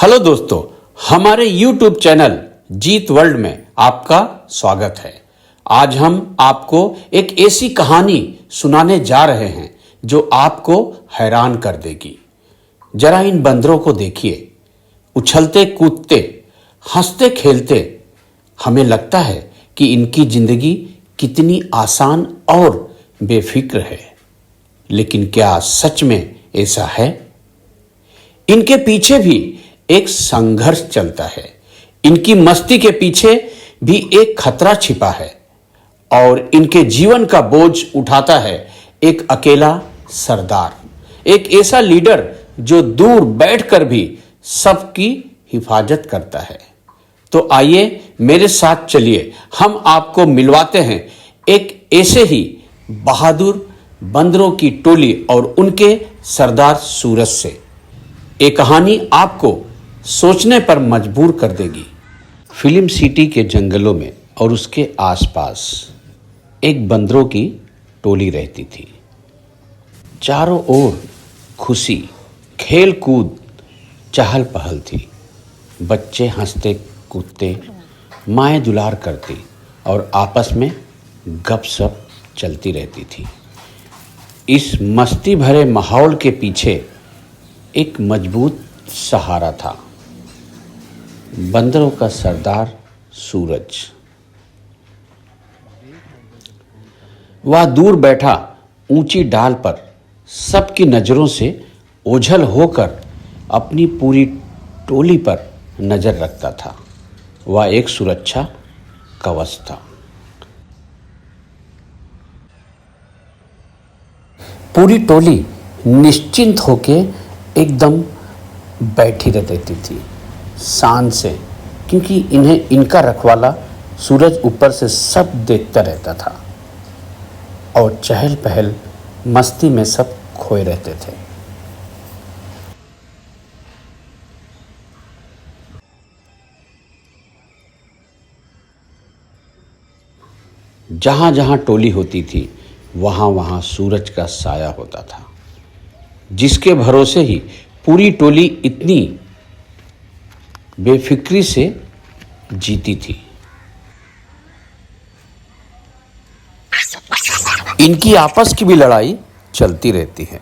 Hello दोस्तों, हमारे YouTube channel जीत world में आपका स्वागत है। आज हम आपको एक ऐसी कहानी सुनाने जा रहे हैं जो आपको हैरान कर देगी। जरा इन बंदरों को देखिए, उछलते कूदते, हंसते खेलते। हमें लगता है कि इनकी जिंदगी कितनी आसान और बेफिक्र है, लेकिन क्या सच में ऐसा है? इनके पीछे भी एक संघर्ष चलता है। इनकी मस्ती के पीछे भी एक खतरा छिपा है और इनके जीवन का बोझ उठाता है एक अकेला सरदार, एक ऐसा लीडर जो दूर बैठकर भी सबकी हिफाजत करता है। तो आइए मेरे साथ चलिए, हम आपको मिलवाते हैं एक ऐसे ही बहादुर बंदरों की टोली और उनके सरदार सूरज से। ये कहानी आपको सोचने पर मजबूर कर देगी। फिल्म सिटी के जंगलों में और उसके आसपास एक बंदरों की टोली रहती थी। चारों ओर खुशी, खेल कूद, चहल पहल थी। बच्चे हंसते कूदते, माएँ दुलार करती और आपस में गपशप चलती रहती थी। इस मस्ती भरे माहौल के पीछे एक मजबूत सहारा था, बंदरों का सरदार सूरज। वह दूर बैठा ऊंची डाल पर सबकी नज़रों से ओझल होकर अपनी पूरी टोली पर नज़र रखता था। वह एक सुरक्षा कवच था। पूरी टोली निश्चिंत होके एकदम बैठी रहती थी, शान से, क्योंकि इन्हें इनका रखवाला सूरज ऊपर से सब देखता रहता था और चहल पहल मस्ती में सब खोए रहते थे। जहाँ जहाँ टोली होती थी वहाँ वहाँ सूरज का साया होता था, जिसके भरोसे ही पूरी टोली इतनी बेफिक्री से जीती थी। इनकी आपस की भी लड़ाई चलती रहती है,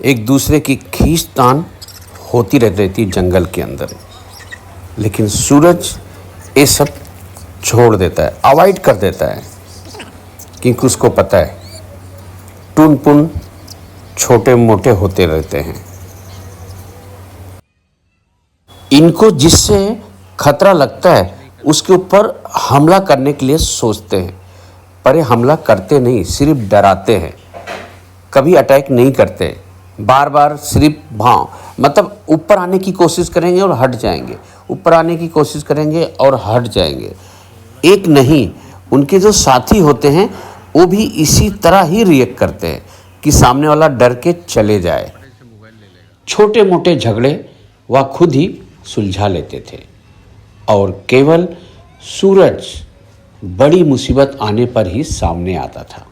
एक दूसरे की खींचतान होती रहती थी जंगल के अंदर। लेकिन सूरज ये सब छोड़ देता है, अवॉइड कर देता है, क्योंकि उसको पता है टुन पुन छोटे मोटे होते रहते हैं। इनको जिससे खतरा लगता है उसके ऊपर हमला करने के लिए सोचते हैं, पर ये हमला करते नहीं, सिर्फ डराते हैं। कभी अटैक नहीं करते, बार बार सिर्फ मतलब ऊपर आने की कोशिश करेंगे और हट जाएंगे, ऊपर आने की कोशिश करेंगे और हट जाएंगे। एक नहीं, उनके जो साथी होते हैं वो भी इसी तरह ही रिएक्ट करते हैं कि सामने वाला डर के चले जाए। छोटे मोटे झगड़े वह खुद ही सुलझा लेते थे और केवल सूरज बड़ी मुसीबत आने पर ही सामने आता था।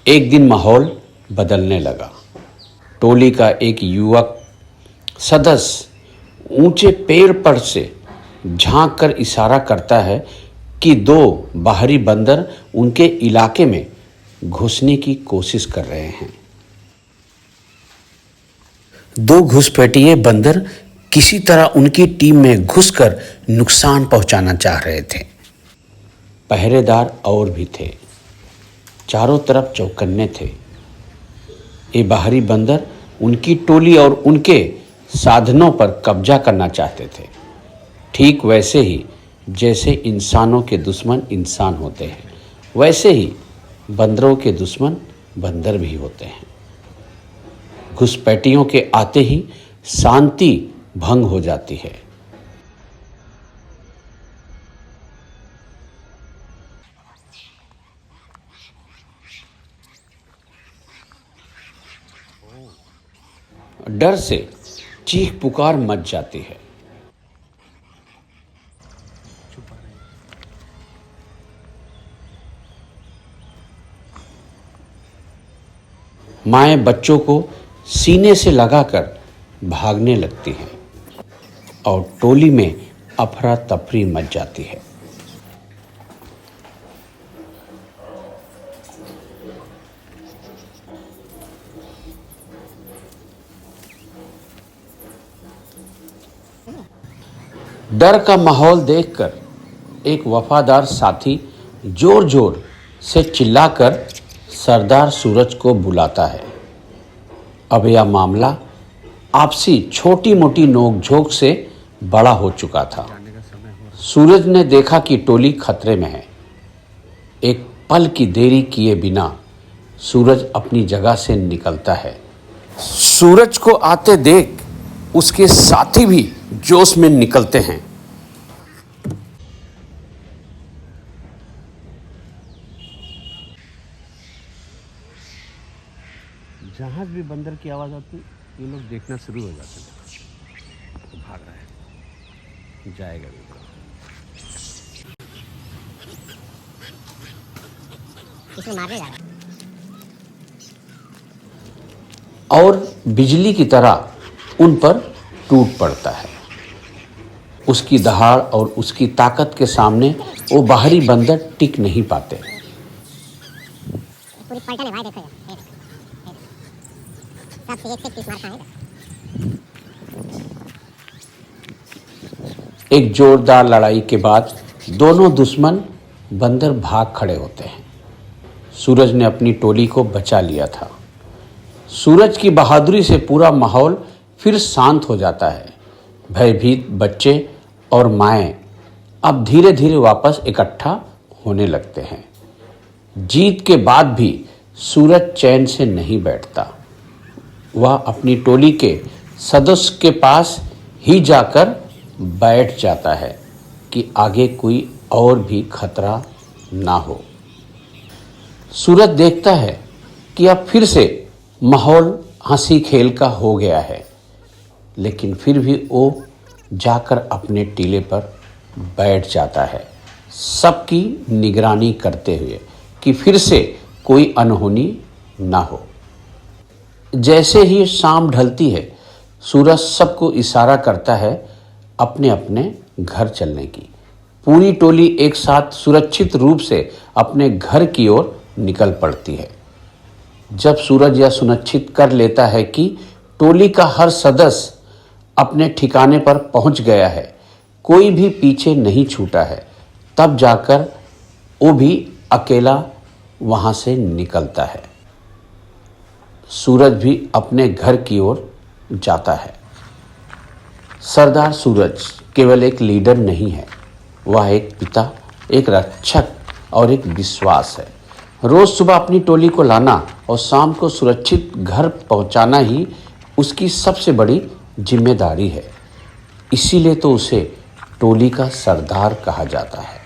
एक दिन माहौल बदलने लगा। टोली का एक युवक सदस्य ऊंचे पेड़ पर से झांक कर इशारा करता है कि दो बाहरी बंदर उनके इलाके में घुसने की कोशिश कर रहे हैं। दो घुसपैठिए बंदर किसी तरह उनकी टीम में घुसकर नुकसान पहुंचाना चाह रहे थे। पहरेदार और भी थे, चारों तरफ चौकन्ने थे। ये बाहरी बंदर उनकी टोली और उनके साधनों पर कब्जा करना चाहते थे, ठीक वैसे ही जैसे इंसानों के दुश्मन इंसान होते हैं, वैसे ही बंदरों के दुश्मन बंदर भी होते हैं। घुसपैठियों के आते ही शांति भंग हो जाती है। डर से चीख पुकार मच जाती है। माएँ बच्चों को सीने से लगाकर भागने लगती हैं। और टोली में अफरा तफरी मच जाती है। डर का माहौल देखकर एक वफादार साथी जोर जोर से चिल्लाकर सरदार सूरज को बुलाता है। अब यह मामला आपसी छोटी मोटी नोकझोंक से बड़ा हो चुका था। सूरज ने देखा कि टोली खतरे में है। एक पल की देरी किए बिना सूरज अपनी जगह से निकलता है। सूरज को आते देख उसके साथी भी जोश में निकलते हैं। जहाज भी बंदर की आवाज आती ये लोग देखना शुरू हो जाते हैं। तो भाग रहा है, जाएगा भी। इसमें मारने जा रहा है। और बिजली की तरह उन पर टूट पड़ता है। उसकी दहाड़ और उसकी ताकत के सामने वो बाहरी बंदर टिक नहीं पाते। पूरी पलटन है भाई, देखो सब से एक पीस मारता है। एक जोरदार लड़ाई के बाद दोनों दुश्मन बंदर भाग खड़े होते हैं। सूरज ने अपनी टोली को बचा लिया था। सूरज की बहादुरी से पूरा माहौल फिर शांत हो जाता है। भयभीत बच्चे और माएँ अब धीरे धीरे वापस इकट्ठा होने लगते हैं। जीत के बाद भी सूरज चैन से नहीं बैठता। वह अपनी टोली के सदस्य के पास ही जाकर बैठ जाता है कि आगे कोई और भी खतरा ना हो। सूरज देखता है कि अब फिर से माहौल हंसी खेल का हो गया है, लेकिन फिर भी वो जाकर अपने टीले पर बैठ जाता है, सबकी निगरानी करते हुए कि फिर से कोई अनहोनी ना हो। जैसे ही शाम ढलती है, सूरज सबको इशारा करता है अपने अपने घर चलने की। पूरी टोली एक साथ सुरक्षित रूप से अपने घर की ओर निकल पड़ती है। जब सूरज यह सुनिश्चित कर लेता है कि टोली का हर सदस्य अपने ठिकाने पर पहुंच गया है, कोई भी पीछे नहीं छूटा है, तब जाकर वो भी अकेला वहां से निकलता है। सूरज भी अपने घर की ओर जाता है। सरदार सूरज केवल एक लीडर नहीं है, वह एक पिता, एक रक्षक और एक विश्वास है। रोज सुबह अपनी टोली को लाना और शाम को सुरक्षित घर पहुंचाना ही उसकी सबसे बड़ी जिम्मेदारी है। इसीलिए तो उसे टोली का सरदार कहा जाता है।